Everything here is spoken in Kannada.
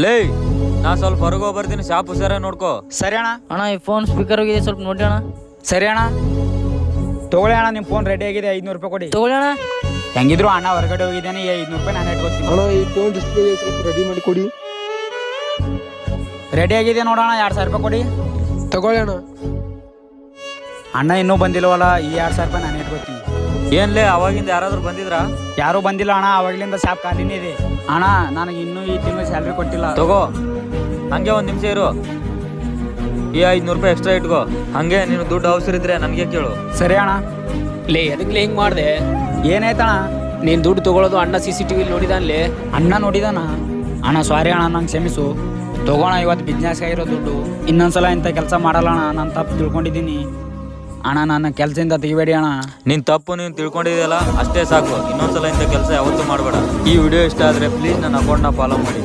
ಲೇ ನಾ ಸ್ವಲ್ಪ ಹೊರಗೆ ಹೋಗಿ ಬರ್ತೀನಿ, ಶಾಪ್ ಹುಷಾರ ನೋಡ್ಕೋ. ಸರಿ ಅಣ್ಣ. ಅಣ್ಣ ಈ ಫೋನ್ ಸ್ಪೀಕರ್ ಹೋಗಿದೆ, ಸ್ವಲ್ಪ ನೋಡಿ ಅಣ್ಣ. ಸರಿ ಅಣ್ಣ, ತಗೊಳ್ಳಿ ಅಣ್ಣ. ನಿಮ್ಮ ಫೋನ್ ರೆಡಿ ಆಗಿದೆ, 500 ರೂಪಾಯಿ ಕೊಡಿ. ತಗೊಳ್ಳಿ ಅಣ್ಣ. ಹೆಂಗಿದ್ರು ಅಣ್ಣ ಹೊರಗಡೆ ಹೋಗಿದ್ದೇನೆ, 500 ರೂಪಾಯಿ ನಾನು ಇಟ್ಕೊತೀನಿ. ಅಣ್ಣ ಈ ಫೋನ್ ಡಿಸ್ಪ್ಲೇ ಸ್ವಲ್ಪ ರೆಡಿ ಮಾಡಿ ಕೊಡಿ. ರೆಡಿ ಆಗಿದೆ ನೋಡೋಣ, 2000 ರೂಪಾಯಿ ಕೊಡಿ. ತಗೊಳ್ಳಿ ಅಣ್ಣ. ಅಣ್ಣ ಇನ್ನೂ ಬಂದಿಲ್ವಲ್ಲ, ಈ 2000 ರೂಪಾಯಿ ನಾನು ಇಟ್ಕೊತೀನಿ. ಏನ್ಲೇ ಅವಾಗಿಂದ ಯಾರಾದ್ರೂ ಬಂದಿದ್ರಾ? ಯಾರೂ ಬಂದಿಲ್ಲ ಅಣ್ಣ, ಅವಾಗಲಿಂದ ಶಾಪ್ ಖಾಲಿನೇ ಇದೆ. ಅಣ್ಣ ನನಗೆ ಇನ್ನೂ ಈ ತಿಂಗಳು ಸ್ಯಾಲ್ರಿ ಕೊಟ್ಟಿಲ್ಲ. ತಗೋ, ಹಂಗೆ ಒಂದು ನಿಮಿಷ ಇರು. ಈ 500 ರೂಪಾಯಿ ಎಕ್ಸ್ಟ್ರಾ ಇಟ್ಕೋ. ಹಂಗೆ ನೀನು ದುಡ್ಡು ಅವಸರ ಇದ್ರೆ ನನಗೆ ಕೇಳು. ಸರಿ ಅಣ್ಣ. ಲೇ ಅದಕ್ಕೆ ಹಿಂಗ್ ಮಾಡಿದೆ? ಏನಾಯ್ತಣ್ಣ? ನೀನ್ ದುಡ್ಡು ತಗೊಳ್ಳೋದು ಅಣ್ಣ CCTV ನೋಡಿದಾನ್ಲೇ. ಅಣ್ಣ ನೋಡಿದಾನ? ಅಣ್ಣ ಸಾರಿ ಅಣ್ಣ, ನಂಗೆ ಕ್ಷಮಿಸು. ತಗೋಣ, ಇವತ್ತು ಬಿಸ್ನೆಸ್ ಆಗಿರೋ ದುಡ್ಡು. ಇನ್ನೊಂದ್ಸಲ ಇಂಥ ಕೆಲಸ ಮಾಡಲ್ಲ ಅಣ್ಣ, ನಾನು ತಪ್ಪು ತಿಳ್ಕೊಂಡಿದ್ದೀನಿ ಅಣ್ಣ. ನನ್ನ ಕೆಲಸದಿಂದ ತೆಗಿಬೇಡಿ ಅಣ್ಣ. ನಿನ್ ತಪ್ಪು ನೀನು ತಿಳ್ಕೊಂಡಿದೆಯಲ್ಲ, ಅಷ್ಟೇ ಸಾಕು. ಇನ್ನೊಂದ್ಸಲ ಇಂಥ ಕೆಲಸ ಯಾವತ್ತೂ ಮಾಡಬೇಡ. ಈ ವಿಡಿಯೋ ಇಷ್ಟ ಆದರೆ ಪ್ಲೀಸ್ ನನ್ನ ಅಕೌಂಟ್ನ ಫಾಲೋ ಮಾಡಿ.